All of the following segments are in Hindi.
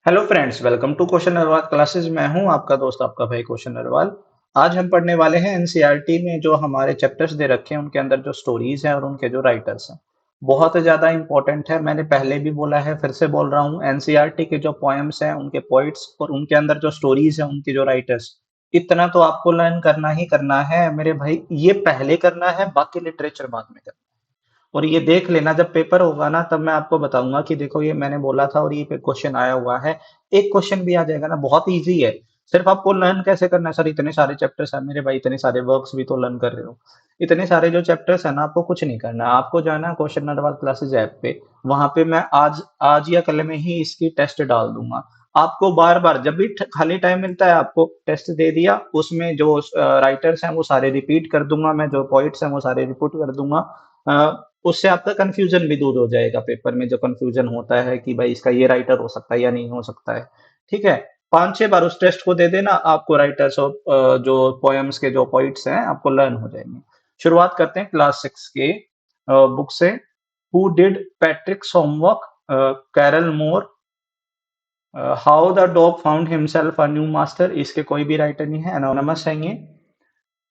Hello friends, welcome to question Narwal classes. मैं हूं आपका दोस्त, आपका भाई क्वेश्चन नरवाल। आज हम पढ़ने वाले हैं एनसीईआरटी में जो हमारे चैप्टर्स दे रखे हैं उनके अंदर जो स्टोरीज हैं और उनके जो राइटर्स हैं बहुत ज्यादा इंपॉर्टेंट है। मैंने पहले भी बोला है, फिर से बोल रहा हूँ, एनसीईआरटी के जो पोएम्स हैं, उनके पोइट्स और उनके अंदर जो स्टोरीज हैं, उनके जो राइटर्स, इतना तो आपको लर्न करना ही करना है मेरे भाई। ये पहले करना है, बाकी लिटरेचर बाद में करना है। और ये देख लेना, जब पेपर होगा ना तब मैं आपको बताऊंगा कि देखो ये मैंने बोला था और ये पे क्वेश्चन आया हुआ है। एक क्वेश्चन भी आ जाएगा ना, बहुत इजी है। सिर्फ आपको लर्न कैसे करना है, सर इतने सारे चैप्टर्स है मेरे भाई, इतने सारे वर्क्स भी तो लर्न कर रहे हो। इतने सारे जो चैप्टर्स है ना, आपको कुछ नहीं करना है। आपको जाना है क्वेश्चन नटवाल क्लासेस ऐप पे। वहां पे मैं आज आज या कल में ही इसकी टेस्ट डाल दूंगा। आपको बार बार जब भी खाली टाइम मिलता है, आपको टेस्ट दे दिया, उसमें जो राइटर्स हैं वो सारे रिपीट कर दूंगा, मैं जो पॉइंट्स हैं वो सारे रिपीट कर दूंगा। उससे आपका कंफ्यूजन भी दूर हो जाएगा। पेपर में जो कंफ्यूजन होता है कि भाई इसका ये राइटर हो सकता है या नहीं हो सकता है, ठीक है। 5-6 बार उस टेस्ट को दे देना, आपको राइटर्स और जो पोएम्स के जो पॉइंट्स हैं आपको लर्न हो जाएंगे। शुरुआत करते हैं क्लास 6 के बुक से। Who did Patrick's homework, Carol Moore. How the dog found himself a new master, इसके कोई भी राइटर नहीं है, एनोनिमस है ये।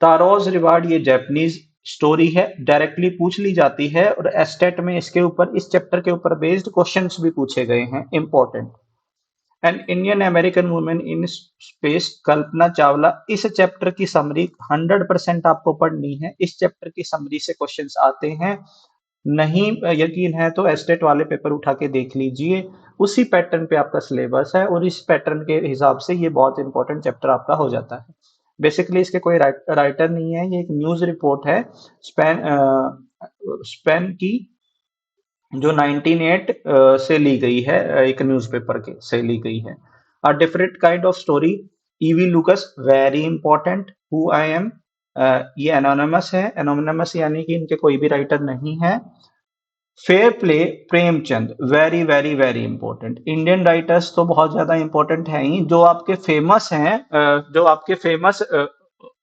तारोज रिवार्ड, ये जापानीज स्टोरी है, डायरेक्टली पूछ ली जाती है और एस्टेट में इसके ऊपर, इस चैप्टर के ऊपर बेस्ड क्वेश्चंस भी पूछे गए हैं, important. An Indian American women in space, Kalpana Chawla. इस चैप्टर की समरी 100% आपको पढ़नी है। इस चैप्टर की समरी से क्वेश्चंस आते हैं। नहीं यकीन है तो एस्टेट वाले पेपर उठा के देख लीजिए। उसी पैटर्न पे आपका सिलेबस है और इस पैटर्न के हिसाब से ये बहुत इंपॉर्टेंट चैप्टर आपका हो जाता है। बेसिकली इसके कोई राइटर नहीं है, ये एक न्यूज रिपोर्ट है। स्पेन स्पेन की, जो 1908 से ली गई है, एक न्यूज़पेपर के से ली गई है। A different kind of story, E V Lucas, very important. Who I am, ये एनोनिमस है। एनोनिमस यानी कि इनके कोई भी राइटर नहीं है। Fair play, Premchand, very very very important. Indian writers तो बहुत ज्यादा इंपॉर्टेंट है ही, जो आपके फेमस हैं, जो आपके फेमस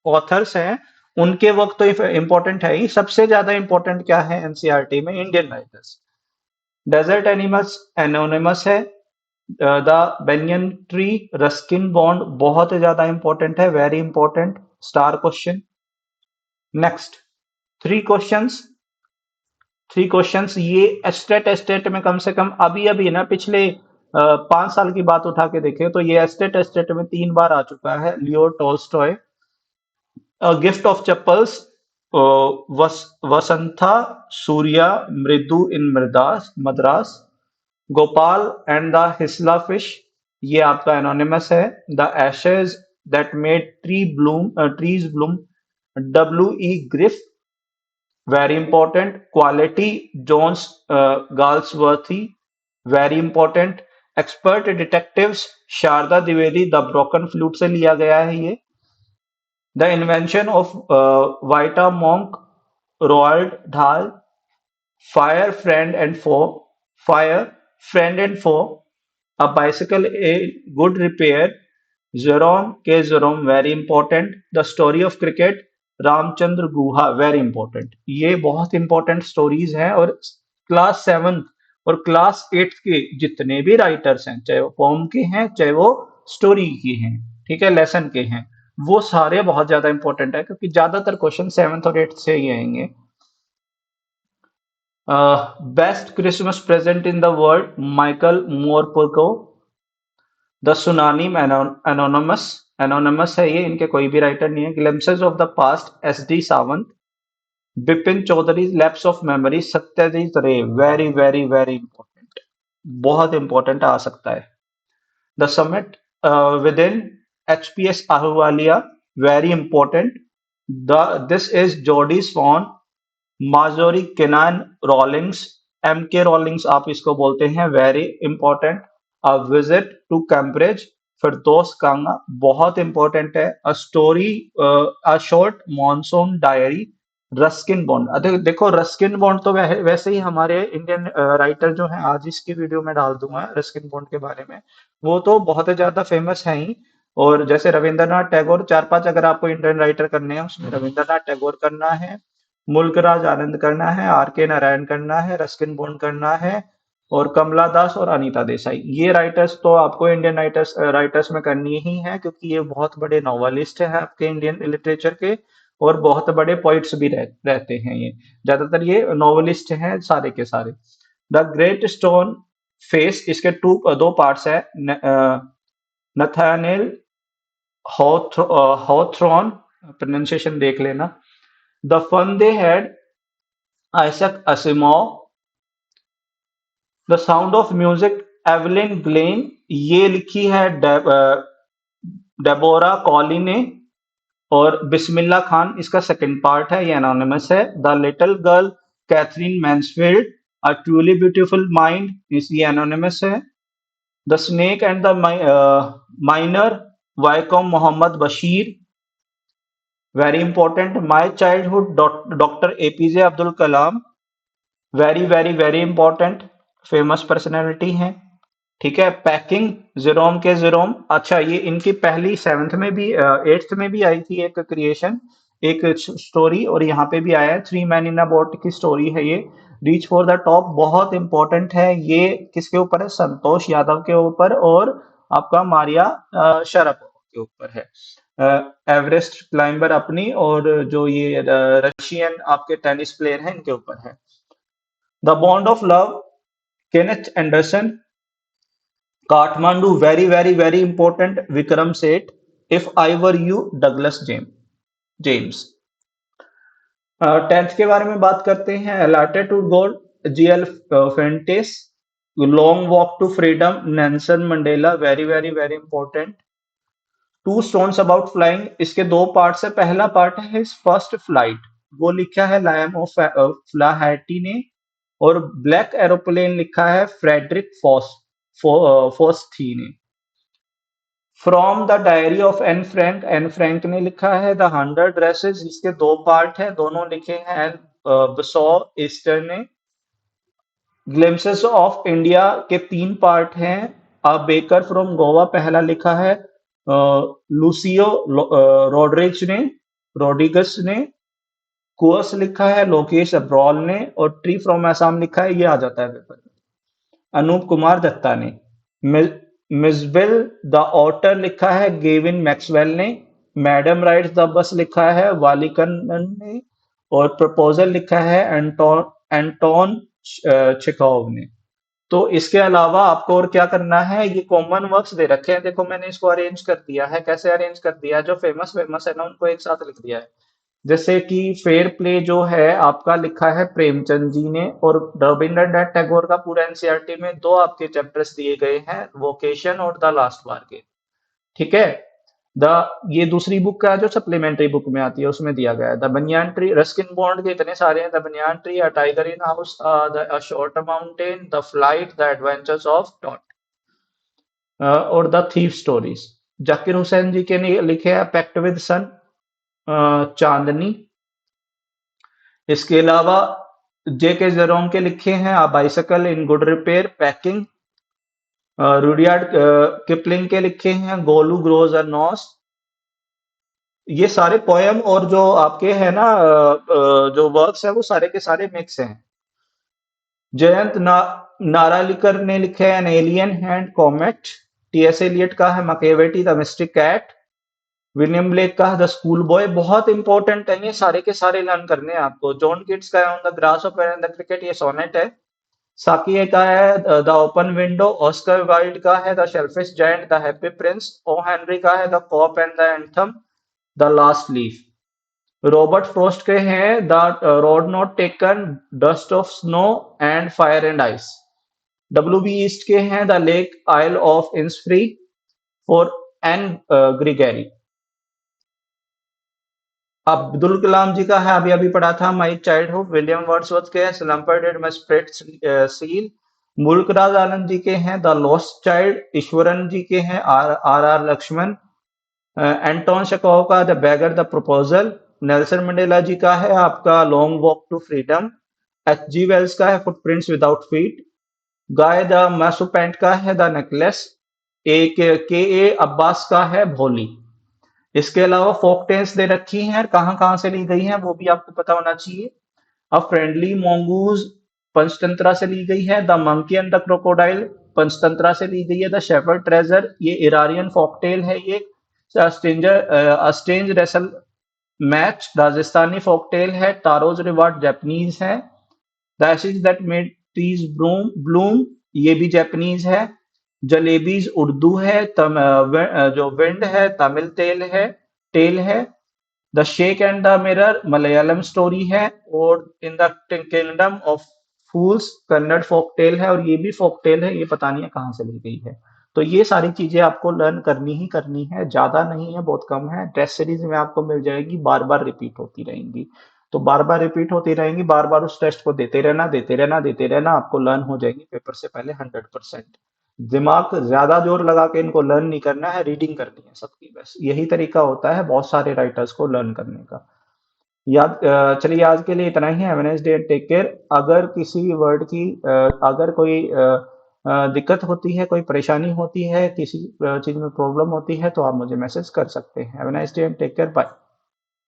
ऑथर्स हैं, उनके वक्त तो इंपॉर्टेंट है ही। सबसे ज्यादा इंपॉर्टेंट क्या है एनसीईआरटी में, Indian writers. Desert animals anonymous है। The banyan tree, Ruskin Bond, बहुत ज्यादा इंपॉर्टेंट है, very important, star question. Next, three questions. Three questions ये एस्टेट एस्टेट में कम से कम अभी अभी ना, पिछले 5 साल की बात उठा के देखें तो ये एस्टेट एस्टेट में 3 बार आ चुका है। Leo Tolstoy, gift of chappals, Vasantha Surya, मृदु इन मृदास मद्रास, गोपाल एंड द हिस्ला फिश, ये आपका एनोनिमस है। The ashes that made trees bloom, W E Griff, very important. Quality, Jones Galsworthy, very important. Expert detectives, Sharda Dwivedi, the broken flute से लिया गया है ये। The invention of Vita Monk, Roald Dahl. Fire friend and foe, fire friend and foe, a bicycle a good repair, Jerome K Jerome, very important. The story of cricket, Ramachandra Guha, very important. ये बहुत इंपॉर्टेंट स्टोरीज हैं। और क्लास 7 और क्लास 8 के जितने भी राइटर्स हैं, चाहे वो पोम के हैं चाहे वो स्टोरी के हैं, ठीक है, लेसन के हैं, वो सारे बहुत ज्यादा इंपॉर्टेंट है, क्योंकि ज्यादातर क्वेश्चन 7th और 8th से ही आएंगे। Best Christmas present in the world, Michael Morpurgo. The tsunami, anonymous, anonymous है ये, इनके कोई भी राइटर नहीं है। Glimpses of the past, S D Sawant. Bipin Chaudhary, lapse of memory, Satyajit Ray, very very very important, बहुत इंपॉर्टेंट आ सकता है। The summit within, H P S Ahluwalia, very important. The this is Jody fawn, Marjorie Kinnan Rawlings, M K Rawlings आप इसको बोलते हैं, very important. A visit to Cambridge, Firdaus Kanga, बहुत इंपॉर्टेंट है। A story, a short monsoon diary, Ruskin Bond. देखो रस्किन बॉन्ड तो वैसे ही हमारे इंडियन राइटर जो है, आज इसकी वीडियो में डाल दूंगा रस्किन बॉन्ड के बारे में, वो तो बहुत ज्यादा फेमस है ही। और जैसे रविंद्रनाथ टैगोर, 4-5 अगर आपको इंडियन राइटर करने हैं, उसमें रविंद्रनाथ टैगोर करना है, मुल्कराज आनंद करना है, आर के नारायण करना है, रस्किन बॉन्ड करना है, और कमला दास और अनीता देसाई। ये राइटर्स तो आपको इंडियन राइटर्स राइटर्स में करनी ही है, क्योंकि ये बहुत बड़े नॉवलिस्ट हैं आपके इंडियन लिटरेचर के, और बहुत बड़े पोइट्स भी रहते हैं ये। ज्यादातर ये नॉवलिस्ट हैं सारे के सारे। द ग्रेट स्टोन फेस, इसके दो पार्ट्स है। नथानेल हॉथ्रॉन, प्रोनाउंसिएशन देख लेना। The fun they had, Isaac Asimov. The sound of music, Evelyn Glennie, ये लिखी है डेबोरा कॉली ने। और बिस्मिल्ला खान इसका सेकंड पार्ट है, ये एनोनिमस है। The little girl, Katherine Mansfield, a truly beautiful mind, इस ये एनोनिमस है। The snake and the mirror, Vaikom Mohammad Basheer, very important. My childhood, doctor APJ Abdul Kalam, very very very important, famous personality हैं। ठीक है। Packing, Jerome K Jerome. अच्छा, ये इनकी पहली 7th में भी 8th में भी आई थी एक क्रिएशन, एक स्टोरी, और यहाँ पे भी आया है। Three man in a boat की स्टोरी है ये। रीच फॉर द टॉप बहुत इंपॉर्टेंट है ये। किसके ऊपर है? संतोष यादव के ऊपर और आपका मारिया शरापोवा के ऊपर है। एवरेस्ट क्लाइंबर अपनी, और जो ये रशियन आपके टेनिस प्लेयर हैं इनके ऊपर है। The bond of love, Kenneth Anderson. Kathmandu, very very very important, Vikram Seth. If I were you, Douglas James. 10th के बारे में बात करते हैं। A letter to God, GL Fuentes. Long walk to freedom, Nelson Mandela, very very very important. Two stories about flying, इसके दो पार्ट्स है। पहला पार्ट है हिज फर्स्ट फ्लाइट, वो लिखा है लायम ऑफ फ्लाहैटी ने। और ब्लैक एरोप्लेन लिखा है फ्रेडरिक फोस्थी ने। From the diary of Anne Frank ने लिखा है द 100 ड्रेसेस, इसके दो पार्ट हैं, दोनों लिखे हैं एन बसो ईस्टर ने। ग्लिम्पसेस ऑफ इंडिया के 3 पार्ट हैं। अ बेकर फ्रॉम गोवा पहला लिखा है लूसियो रोड्रिगस ने। कुअस लिखा है लोकेश अब्रॉल ने। और ट्री फ्रॉम असम लिखा है, ये आ जाता है पेपर में, अनूप कुमार दत्ता ने। मिसबिल द ऑटर लिखा है गेविन मैक्सवेल ने। मैडम राइड्स द बस लिखा है वालिकन ने। और प्रपोजल लिखा है एंटोन चेखोव ने। तो इसके अलावा आपको और क्या करना है, ये कॉमन वर्क्स दे रखे हैं, देखो मैंने इसको अरेंज कर दिया है। कैसे अरेंज कर दिया है? जो फेमस फेमस है ना उनको एक साथ लिख दिया है। जैसे कि फेयर प्ले जो है आपका लिखा है प्रेमचंद जी ने। और रविंद्रनाथ टैगोर का पूरा एनसीईआरटी में 2 आपके चैप्टर्स दिए गए हैं, वोकेशन और द लास्ट वार के। ठीक है। द ये दूसरी बुक का है जो सप्लीमेंट्री बुक में आती है, उसमें दिया गया है। The banyan tree, Ruskin bond के इतने सारे हैं। The banyan tree, a tiger in house, the short mountain, the flight, the adventures of Toto, और the thief stories. Zakir Hussain ji के लिखे हैं पैक्ट विद सन, चांदनी। इसके अलावा जे के जेरोम के लिखे हैं a bicycle in good repair, packing. Rudyard Kipling के लिखे हैं गोलू ग्रोज अ नॉस। ये सारे पोयम और जो आपके है ना जो वर्क्स है वो सारे के सारे मिक्स हैं। जयंत नारालिकर ने लिखे हैं an alien hand comet. TS Eliot का है Macavity the mystic cat. William Blake का द स्कूल बॉय, बहुत इंपॉर्टेंट है ये, सारे के सारे लर्न करने हैं आपको। जॉन किट्स का है on the grasshopper and the cricket, ये सोनेट है। साकी का है the open window. Oscar Wilde का है the selfish giant the happy prince. O Henry का है the cop and the anthem, the last leaf. Robert Frost के हैं the road not taken, dust of snow and fire and ice. W B ईस्ट के हैं the lake isle of Innisfree for Anne ग्रिगेरी। Abdul Kalam जी का है, अभी अभी पढ़ा था, माई चाइल्डहुड। विलियम वर्ड्सवर्थ के हैं slumber did my spirit seal. Mulk Raj Anand ji के हैं the lost child. Ishwaran ji के हैं आर लक्ष्मण। एंटोन शेकोव का the beggar the proposal. Nelson Mandela ji का है आपका long walk to freedom. H G Wells का है footprints without feet. Guy de Maupassant का है द नेकलेस। एक के ए अब्बास का है भोली। इसके अलावा फोक टेल्स दे रखी हैं, कहाँ कहाँ से ली गई हैं वो भी आपको पता होना चाहिए। अ फ्रेंडली मोंगूज पंचतंत्रा से ली गई है। The monkey and the crocodile Panchatantra से ली गई है। द शेफर्ड ट्रेजर ये इरानियन फोकटेल है। ये strange wrestle match Rajasthani forktail है। टारोज रिवार्ड जापानीज है। The acid that made trees Bloom ये भी जापानीज है। जलेबीज उर्दू है। जो विंड है तमिल टेल है। The snake and the mirror Malayalam story है। और in the kingdom of fools Kannada folk tale है। और ये भी फोक टेल है, ये पता नहीं है कहाँ से ली गई है। तो ये सारी चीजें आपको लर्न करनी ही करनी है, ज्यादा नहीं है, बहुत कम है। टेस्ट सीरीज में आपको मिल जाएगी, बार बार रिपीट होती रहेंगी। तो बार बार रिपीट होती रहेंगी, बार बार उस टेस्ट को देते रहना देते रहना देते रहना, आपको लर्न हो जाएगी पेपर से पहले 100%। दिमाग ज्यादा जोर लगा के इनको लर्न नहीं करना है, रीडिंग करनी है सबकी, बस यही तरीका होता है बहुत सारे राइटर्स को लर्न करने का। चलिए आज के लिए इतना ही है। Have a nice day, take care. अगर किसी वर्ड की अगर कोई दिक्कत होती है, कोई परेशानी होती है, किसी चीज में प्रॉब्लम होती है, तो आप मुझे मैसेज कर सकते हैं। Have a nice day, take care, bye.